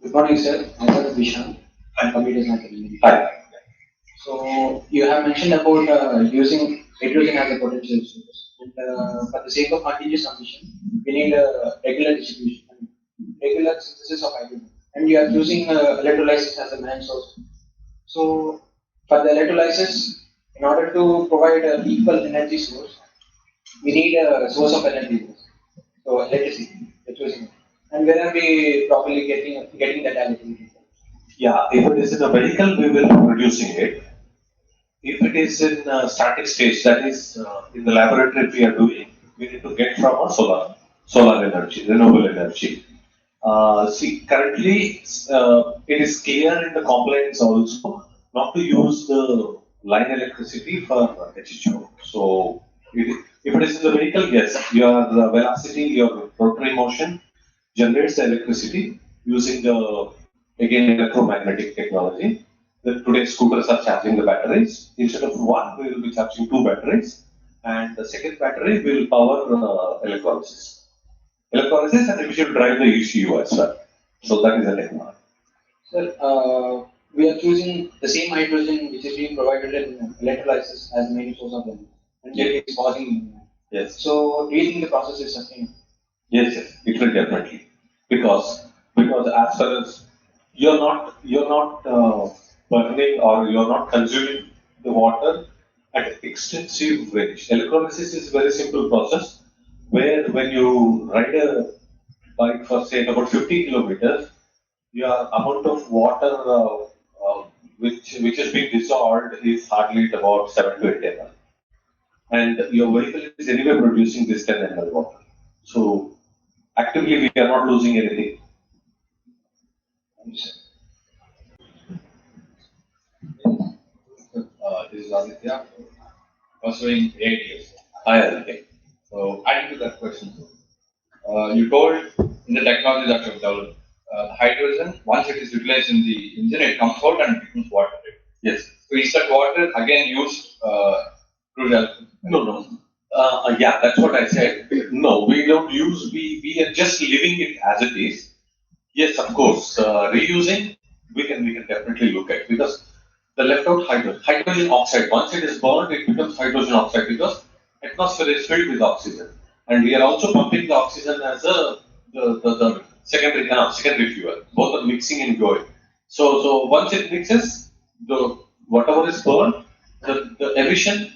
Good morning, sir. Myself Vishal. I'm computer science engineer. Hi. So you have mentioned about using hydrogen as a potential source, and for the sake of continuous combustion, we need a regular distribution, regular synthesis of hydrogen, and you are using electrolysis as a main source. So for the electrolysis, in order to provide an equal energy source, we need a source of energy. So electricity, we're choosing it. And where are we properly getting that electricity? Yeah, if it is in a vehicle, we will be producing it. If it is in a static stage, that is in the laboratory we are doing, we need to get from a solar energy, renewable energy. Currently, it is clear in the complaints also not to use the line electricity for HHO. So, if it is in the vehicle, yes, your velocity, your rotary motion generates the electricity using the again electromagnetic technology. Today's scooters are charging the batteries. Instead of one, we will be charging two batteries, and the second battery will power electrolysis, and we should drive the ECU as well. So that is the technology. Sir, we are choosing the same hydrogen which is being provided in electrolysis as the main source of energy, and it is causing. Yes. So, do you think the process is sustainable? Yes, it will definitely because as far as you're not burning or you're not consuming the water at extensive range. Electrolysis is a very simple process where when you ride a bike for say about 50 kilometers, your amount of water which is being dissolved is hardly at about 7 to 8 ml, and your vehicle is anyway producing this 10 ml water. So actively we are not losing anything. This is Aditya, pursuing 8 years. I agree. So, adding to that question, you told in the technology that you have developed, hydrogen, once it is utilized in the engine, it comes out and becomes water. Right? Yes. So, is that water again used to No. Yeah, that's what I said. No, we don't use. We are just leaving it as it is. Yes, of course. Reusing, we can definitely look at, because the left out hydrogen oxide. Once it is burned, it becomes hydrogen oxide because atmosphere is filled with oxygen, and we are also pumping the oxygen as the secondary fuel. Both are mixing and going. So once it mixes, the whatever is burned, the emission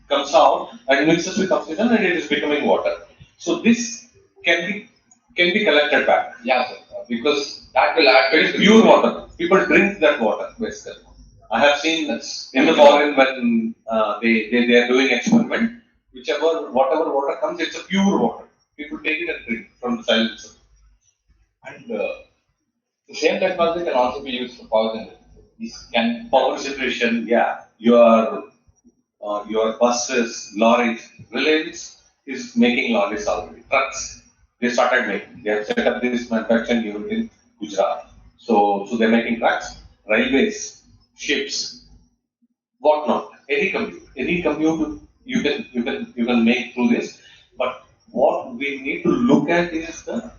comes out and mixes with oxygen, and it is becoming water. So this can be collected back. Yeah, sir. Because that will add It is pure water. People drink that water basically. I have seen this in the foreign when they are doing experiment. Whatever water comes, it's a pure water. People take it and drink from the soil itself. And the same technology can also be used for power generation. This can Power generation, yeah. Your buses, lorries, Reliance is making lorries already. Trucks, they started making. They have set up this manufacturing unit in Gujarat. So they're making trucks, railways, ships, whatnot. Any commute you can make through this. But what we need to look at is the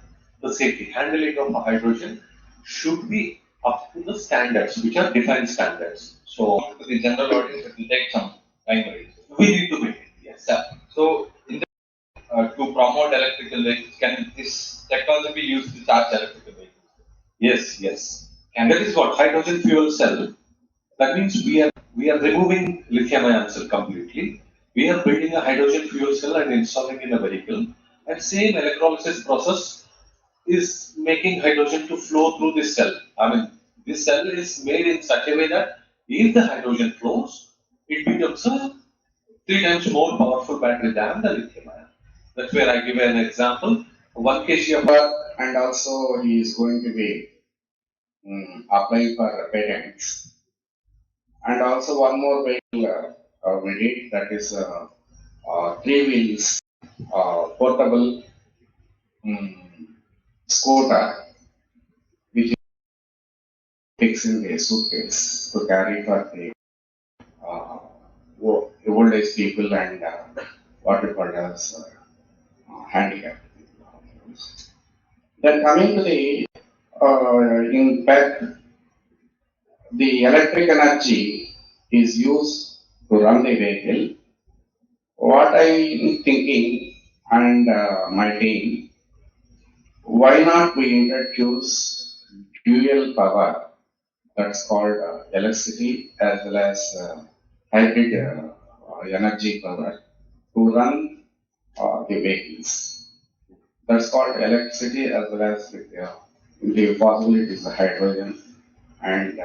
safety. Handling of hydrogen should be up to the standards, which are defined standards. So to the general audience, it will take some time. Right? we need to make it. Yes. Yeah. So, to promote electrical vehicles, can this technology be used to charge electrical vehicles? Yes. And that is what hydrogen fuel cell. That means we are removing lithium ion cell completely. We are building a hydrogen fuel cell and installing in a vehicle. And same electrolysis process is making hydrogen to flow through this cell. I mean, this cell is made in such a way that if the hydrogen flows, it becomes a 3 times more powerful battery than the lithium ion. That's where I give an example. 1 kg of And also he is going to be applying for patents. And also one more vehicle we did, that is three wheels portable scooter, which takes in the suitcase to carry for the old age people and what we call as handicapped people. Then coming to the In fact, the electric energy is used to run the vehicle. What I'm thinking and my team, why not we introduce dual power, that's called electricity as well as hybrid energy power to run the vehicles. That's called electricity as well as with, the possibilities of hydrogen and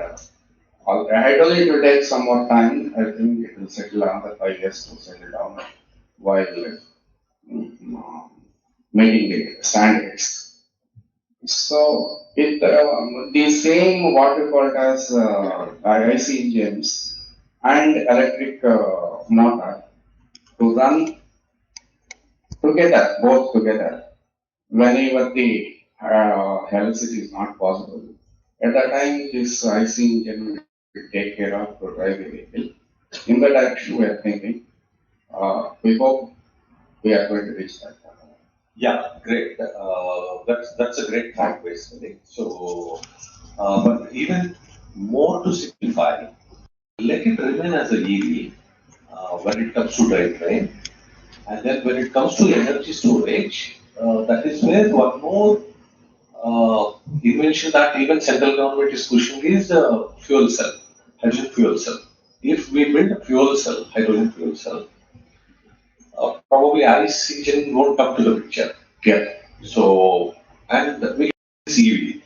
hydrogen it will take some more time. I think it will settle down the 5 years to settle down while meeting the standards. So it the same what we call as IC engines and electric motor to run together, both together, whenever the electricity is not possible. At that time, this IC engine will take care of to drive the vehicle. In that direction, we are thinking. We hope we are going to reach that. Yeah, great. That's a great thought, basically. So, but even more to simplify, let it remain as a EV when it comes to drivetrain, and then when it comes to energy storage, that is where one more invention that even central government is pushing is fuel cell, hydrogen fuel cell. If we build a fuel cell, hydrogen fuel cell, probably ICE engine won't come to the picture. Yeah. So, and we can see EV.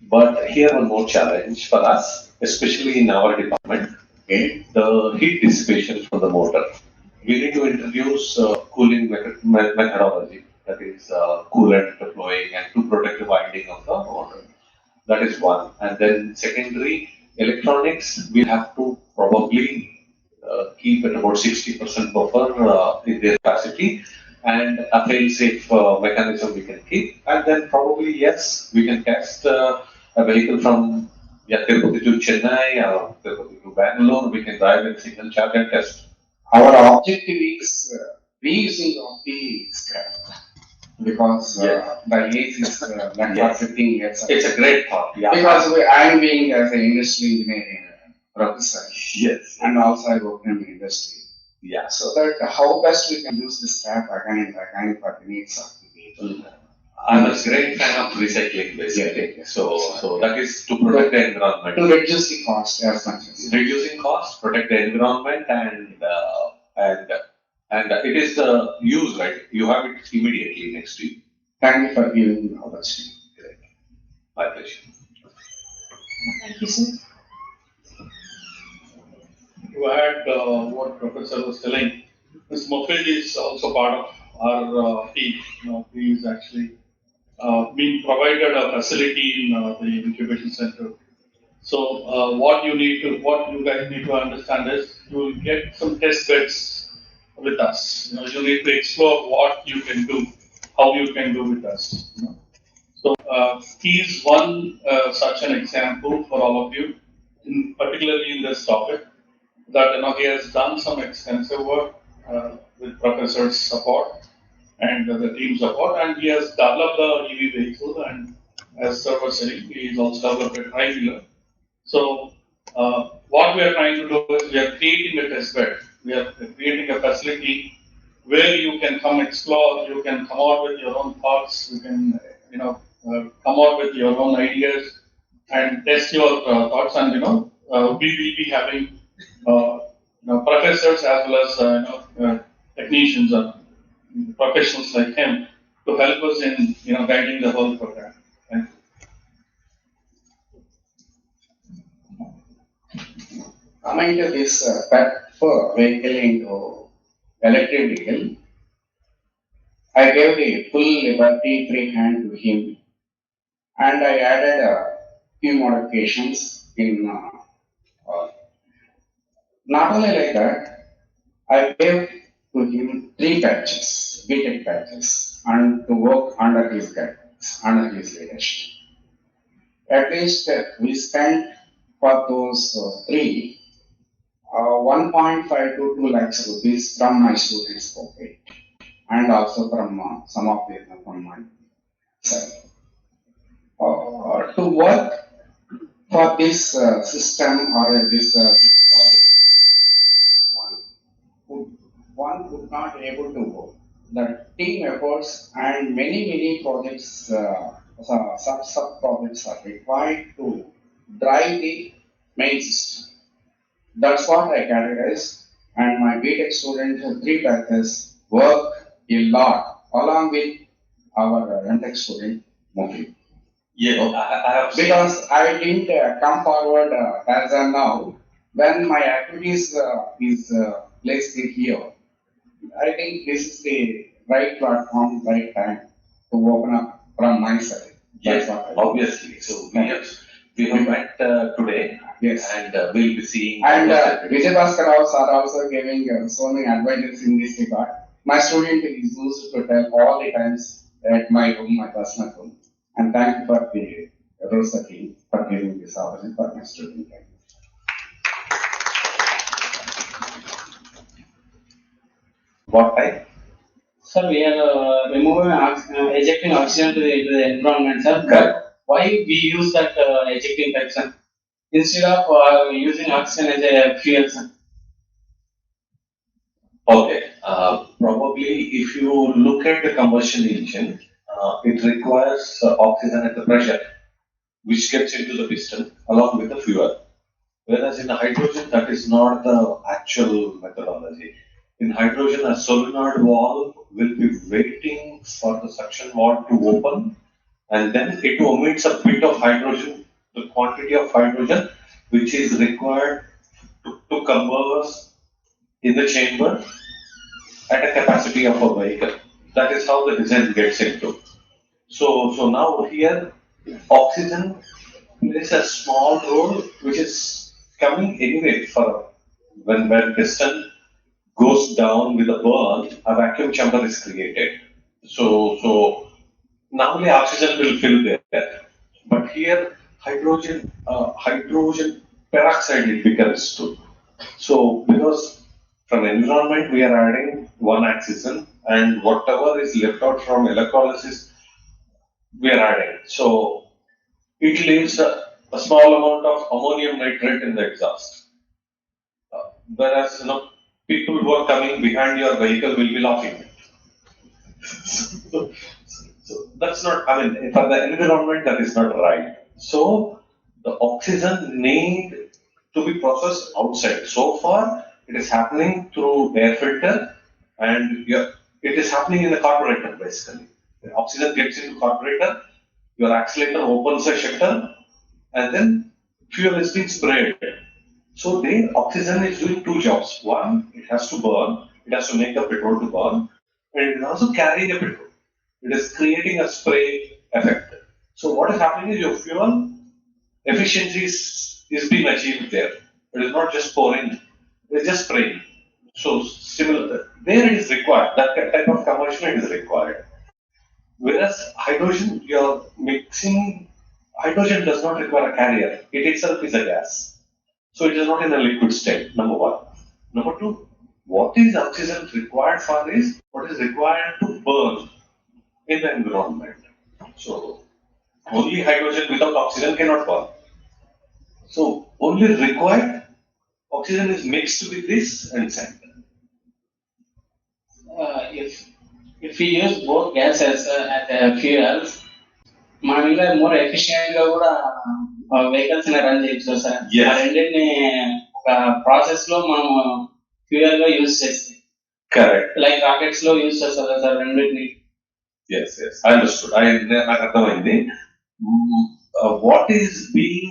But here one more challenge for us, especially in our department, Okay. the heat dissipation from the motor. We need to introduce cooling methodology, that is coolant deploying and to protect the winding of the motor. That is one. And then secondary electronics, we have to probably keep at about 60% buffer in their capacity and a fail-safe mechanism we can keep. And then probably, yes, we can test a vehicle from Tirupati to Chennai or Tirupati to Bangalore. We can drive in single charge and test. Our objective is reusing of the scrap because the age is like Yes. 15 years. It's a great thought. Yeah. Because I am being as an industry engineering professor Yes. and also I work in the industry. Yeah. So that how best we can use this scrap again and again for the needs of the people. I'm a great fan of recycling, basically. Yeah. So that is to protect the environment. To reduce the cost as much as. Reducing cost, protect the environment, and it is the use, right? You have it immediately next to you. Thank you for giving me the opportunity. Great. My pleasure. Thank you, sir. To add what Professor was telling, Ms. Mofid is also part of our team. He is actually being provided a facility in the incubation center. So what you guys need to understand is you will get some test beds with us. You need to explore what you can do, how you can do with us. So he is one such an example for all of you, particularly in this topic. That he has done some extensive work with professor's support and the team support, and he has developed the EV vehicle. And as Sir was saying, he has also developed a tri-wheeler. So what we are trying to do is we are creating a test bed. We are creating a facility where you can come explore, you can come out with your own thoughts, you can come out with your own ideas and test your thoughts. And we will be having professors as well as technicians or professionals like him to help us in guiding the whole program. Thank you. Coming to this path for vehicle into electric vehicle, I gave the full liberty free hand to him and I added a few modifications in not only like that, I gave to him 3 patches, BTech patches, and to work under his guidance, under his leadership. At least we spent for those 3 1.5 to 2 lakhs rupees from my students' pocket and also from some of them from my side. to work for this system or this project, one one could not able to work. The team efforts and many projects, sub projects are required to drive the main system. That's what I categorize. And my BTech student, three paths, work a lot along with our MTech student, Mufi. Yeah, I have seen. Because I didn't come forward as of now. When my activities is placed in here, I think this is the right platform, right time to open up from my side. That's Yes, what I obviously. So we have met today, Yes. and we'll be seeing. And others. Vijay Bhaskar are also giving so many advices in this regard. My student is used to tell all the times at my room, my personal room. And thank you for the Rosa team for giving this opportunity for my student. What type? Sir, we are removing, ejecting oxygen to the environment, sir. Correct. But why we use that ejecting fraction instead of using oxygen as a fuel, sir? Okay. Probably if you look at the combustion engine, it requires oxygen at the pressure, which gets into the piston along with the fuel. Whereas in the hydrogen, that is not the actual methodology. In hydrogen, a solenoid valve will be waiting for the suction valve to open, and then it omits a bit of hydrogen, the quantity of hydrogen which is required to combust in the chamber at a capacity of a vehicle. That is how the design gets into. So now here, oxygen plays a small role, which is coming anyway for when piston goes down with a burn, a vacuum chamber is created. So normally oxygen will fill there, but here hydrogen peroxide it becomes too. So because from environment we are adding one oxygen, and whatever is left out from electrolysis we are adding. So it leaves a small amount of ammonium nitrate in the exhaust. Whereas people who are coming behind your vehicle will be laughing. So that's not. I mean, for the environment, that is not right. So the oxygen need to be processed outside. So far, it is happening through air filter, and it is happening in the carburetor basically. The oxygen gets into carburetor, your accelerator opens a shutter, and then fuel is being sprayed. So there, oxygen is doing two jobs. One, it has to burn, it has to make the petrol to burn, and it is also carrying the petrol. It is creating a spray effect. So what is happening is your fuel efficiency is being achieved there. It is not just pouring, it is just spraying. So similar, there it is required, that type of conversion is required. Whereas hydrogen, you're mixing, hydrogen does not require a carrier. It itself is a gas. So it is not in a liquid state, number one. Number two, what is oxygen required for is what is required to burn in the environment. So only hydrogen without oxygen cannot burn. So only required oxygen is mixed with this and sent. If we use both gases as fuels, మనం ఇంకా more efficient గా కూడా vehicles run చేయొచ్చు sir. Yes. ఆ రెండింటిని ఒక process లో మనం ఫ్యూయల్ గా యూజ్ చేస్తే Correct. లైక్ రాకెట్స్ లో యూజ్ చేస్తారు కదా సార్ రెండింటిని. Yes, yes. I understood. నాకు అర్థమైంది. What is being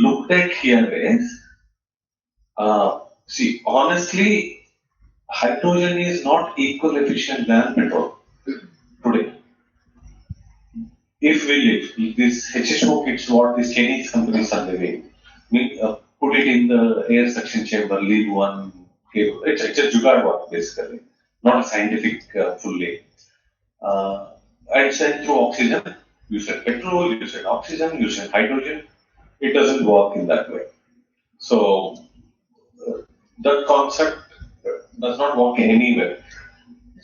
looked at here is, see, honestly, hydrogen is not equal efficient than petrol today. If we live, if this HHO kits what these Chinese companies are living, put it in the air suction chamber, leave one cable. It's a jugaad work basically, not a scientific fully. And send through oxygen. You said petrol, you said oxygen, you said hydrogen. It doesn't work in that way. So that concept does not work anywhere.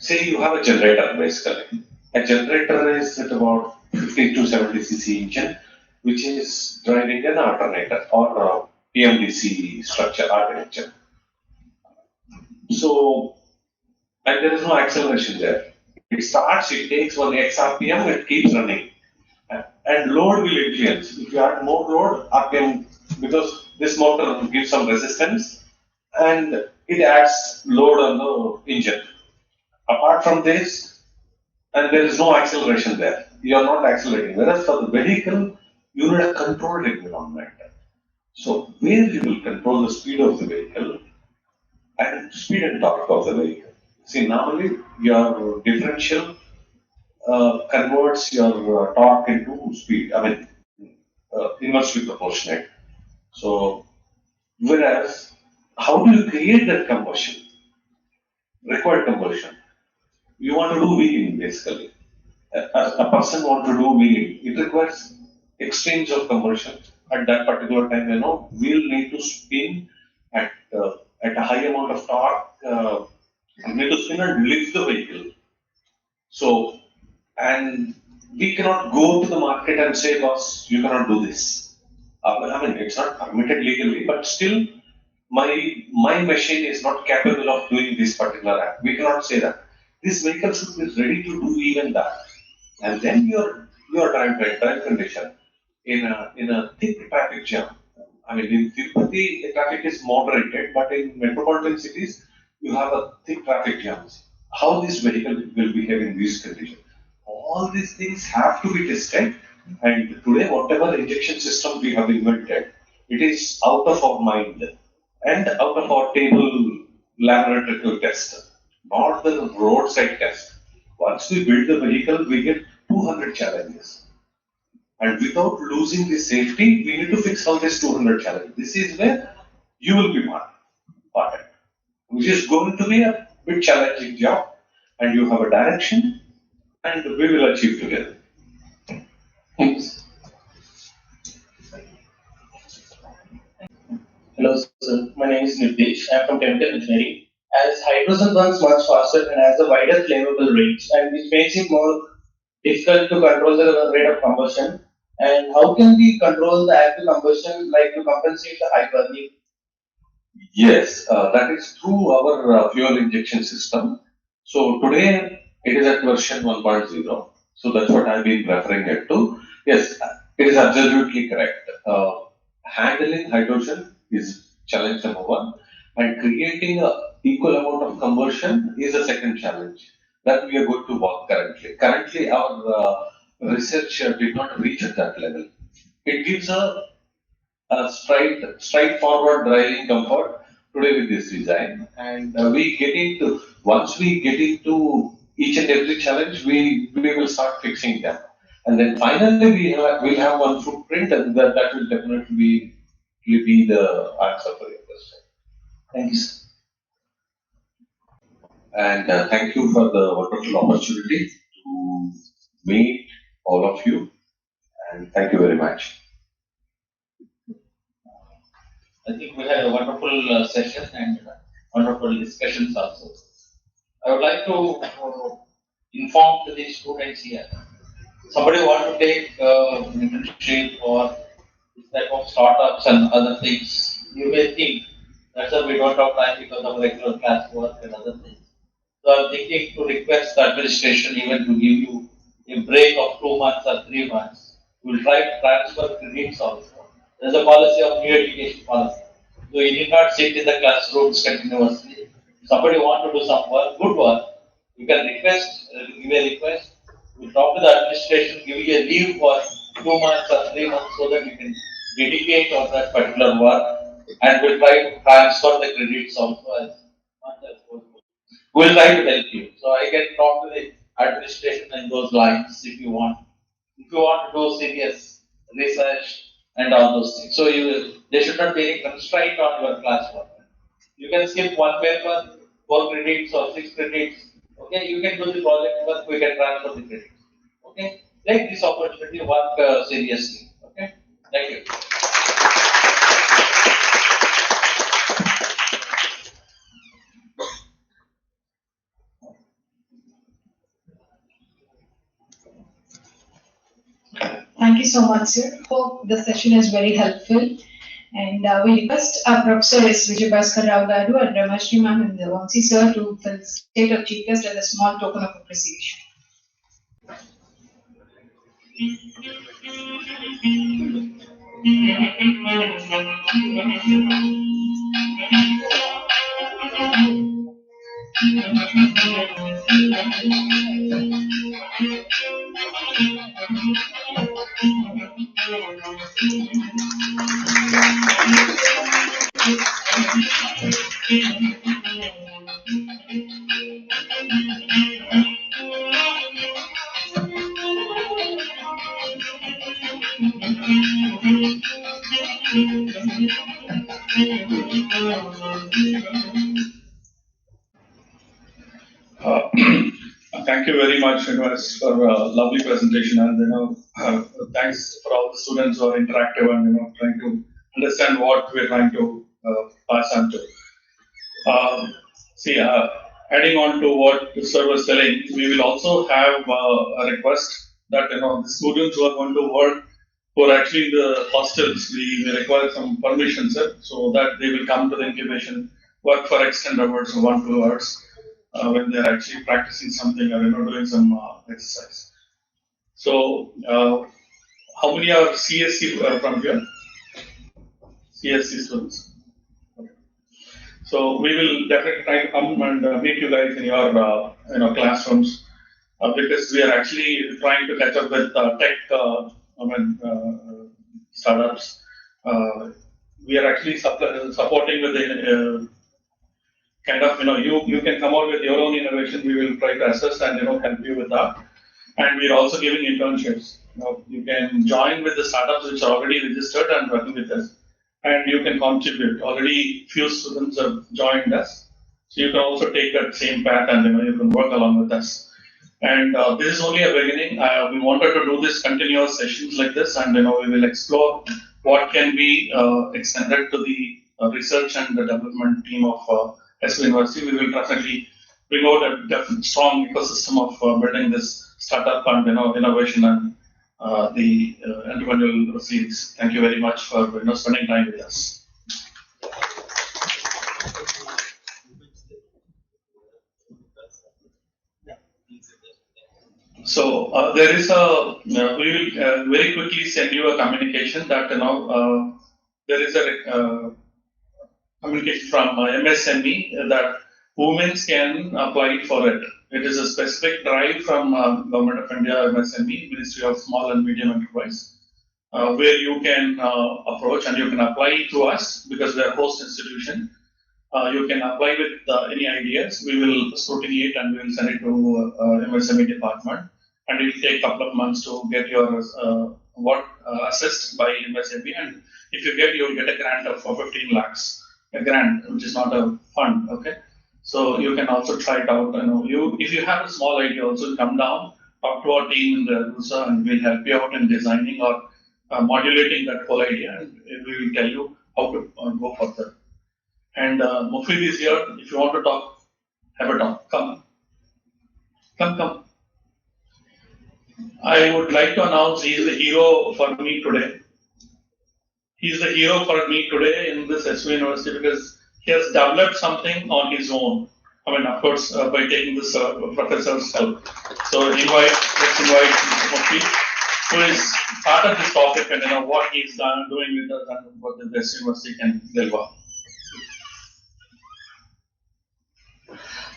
Say you have a generator basically. A generator is at about 50 to 70 cc engine, which is driving an alternator or PMDC structure architecture. So, and there is no acceleration there. It starts, it takes 1x RPM, it keeps running. And load will influence. If you add more load, RPM, because this motor gives some resistance and it adds load on the engine. Apart from this, and there is no acceleration there. You are not accelerating. Whereas for the vehicle, you need a controlled environment. So where you will control the speed of the vehicle and speed and torque of the vehicle. See, normally your differential converts your torque into speed. I mean, inversely proportionate. So, whereas, how do you create that conversion? Required conversion. You want to do wheeling basically. A person want to do wheeling. It requires extremes of conversion. At that particular time, we'll need to spin at a high amount of torque. We need to spin and lift the vehicle. So, and we cannot go to the market and say, boss, you cannot do this. I mean, it's not permitted legally, but still, my machine is not capable of doing this particular act. We cannot say that. This vehicle should be ready to do even that. And then your drive condition in a thick traffic jam. I mean, in Tirupati, the traffic is moderated, but in metropolitan cities, you have a thick traffic jams. How this vehicle will behave in these conditions? All these things have to be tested. And today, whatever injection system we have invented, it is out of our mind and out of our table laboratory test, not the roadside test. Once we build the vehicle, we get 200 challenges. And without losing the safety, we need to fix all these 200 challenges. This is where you will be part, which is going to be a bit challenging job, and you have a direction, and we will achieve together. Thanks. Hello, sir. My name is Nitish. I am from chemical engineering. As hydrogen burns much faster and has a wider flammable range, and which makes it more difficult to control the rate of combustion. And how can we control the active combustion, like to compensate the high burning? Yes, that is through our fuel injection system. So today it is at version 1.0. So that's what I've been referring it to. Yes, it is absolutely correct. Handling hydrogen is challenge number one, and creating a equal amount of conversion is a second challenge that we are going to work currently. Currently, our research did not reach at that level. It gives a straightforward driving comfort today with this design, and we get into once we get into each and every challenge, we will start fixing them, and then finally we'll have one footprint, and that will definitely be the answer for your question. Thank you, sir. And thank you for the wonderful opportunity to meet all of you, and thank you very much. I think we had a wonderful session and wonderful discussions also. I would like to inform to the students here. Somebody want to take internship or this type of startups and other things. You may think that's why we don't have time because of regular class work and other things. So I'm thinking to request the administration even to give you a break of 2 months or 3 months. We'll try to transfer credits also. There's a policy of new education policy. So you need not sit in the classrooms continuously. Somebody want to do some work, good work. You can request, give a request. We'll talk to the administration, give you a leave for 2 months or 3 months so that you can dedicate on that particular work, and we'll try to transfer the credits also as much as possible. We'll try to help you. So I can talk to the administration in those lines if you want. If you want to do serious research and all those things. So there should not be any constraint on your classwork. You can skip one paper, 4 credits or 6 credits. Okay, you can do the project work, we can transfer the credits. Okay, take this opportunity, work seriously. Okay, thank you. so much, sir. Hope the session is very helpful. And we request our professors Vijay Bhaskar Rao Garu and Ramashri ma'am and the Vansi sir to felicitate our chief guest as a small token of appreciation. Thank you very much, Srinivas, for a lovely presentation, and thanks for all the students who are interactive and trying to understand what we're trying to pass on to. Adding on to what the sir was telling, we will also have a request that the students who are going to work, who are actually in the hostels, we may require some permission, sir, so that they will come to the incubation, work for extended hours, 1-2 hours. When they're actually practicing something or doing some exercise. So, how many are CSC from here? CSC students. Okay. So we will definitely try to come and meet you guys in your classrooms because we are actually trying to catch up with tech startups. We are actually supporting with the you can come out with your own innovation. We will try to assess and help you with that. And we are also giving internships. You can join with the startups which are already registered and working with us, and you can contribute. Already few students have joined us, so you can also take that same path and you can work along with us. And this is only a beginning. We wanted to do this continuous sessions like this, and we will explore what can be extended to the research and the development team of SV University. We will definitely bring out a strong ecosystem of building this startup and innovation and the entrepreneurial series. Thank you very much for spending time with us. So there is we will very quickly send you a communication that there is a communication from MSME that women can apply for it. It is a specific drive from Government of India, MSME, Ministry of Small and Medium Enterprise, where you can approach and you can apply to us because we are host institution. You can apply with any ideas. We will scrutiny it and we will send it to MSME department, and it will take a couple of months to get your work assessed by MSME. And if you get, you will get a grant of 15 lakhs. A grant, which is not a fund, okay? So you can also try it out. If you have a small idea, also come down, talk to our team in the RUSA, and we'll help you out in designing or modulating that whole idea, and we will tell you how to go further. And Mufid is here. If you want to talk, have a talk. Come. I would like to announce he is the hero for me today. He's the hero for me today in this SV University because he has developed something on his own. Of course, by taking this professor's help. So let's invite Mr. Mufti, who is part of this topic and what he's doing with us and what the SV University can deliver.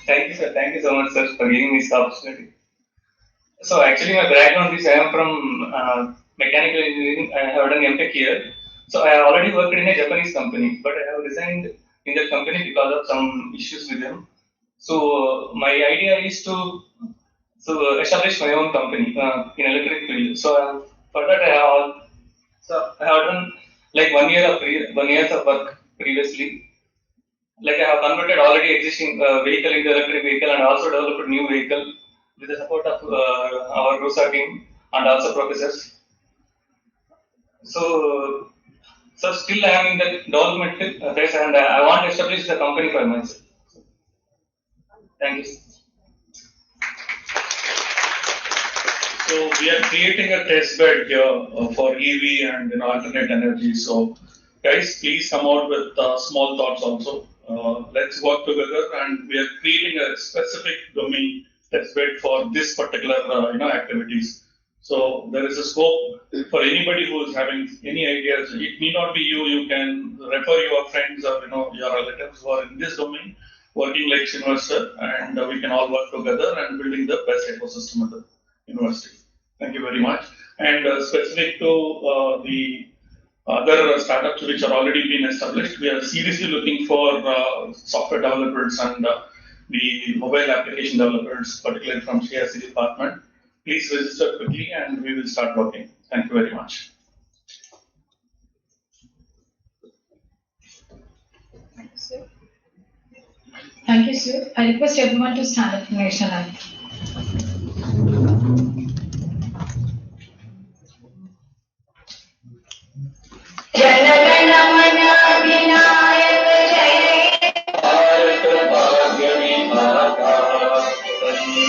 Thank you, sir. Thank you so much, sir, for giving me this opportunity. So actually, my background is I am from mechanical engineering. I have done MTech here. So I have already worked in a Japanese company, but I have resigned in that company because of some issues with them. So my idea is to establish my own company in electric field. So for that I have done like 1 year of work previously. Like I have converted already existing vehicle into electric vehicle and also developed a new vehicle with the support of our RUSA team and also professors. So still I am in the development phase and I want to establish the company for myself. Thank you. So we are creating a test bed here for EV and alternate energy. So guys, please come out with small thoughts also. Let's work together, and we are creating a specific domain test bed for this particular activities. So there is a scope for anybody who is having any ideas. It need not be you. You can refer your friends or your relatives who are in this domain, working like investor, and we can all work together and building the best ecosystem of the university. Thank you very much. And specific to the other startups which are already been established, we are seriously looking for software developers and the mobile application developers, particularly from CIC department. Please register quickly and we will start working. Thank you very much. Thank you, sir. I request everyone to stand up for national anthem.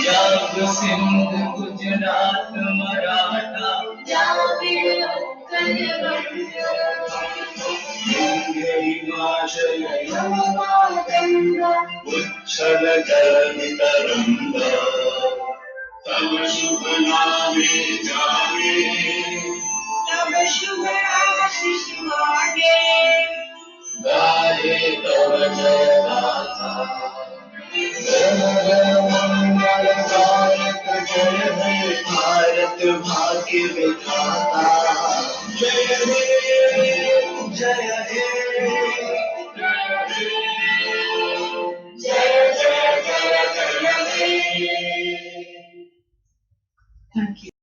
Punjab Sindh Gujarat Maratha Himachal उच्छल तरंग तब शुभ नामे जागे तब शुभ आशीष मांगे गाये तब जय गाथा मंगलदायक जय हे भारत भाग्य विधाता जय हे जय हे जय जय जय जय हे। Thank you.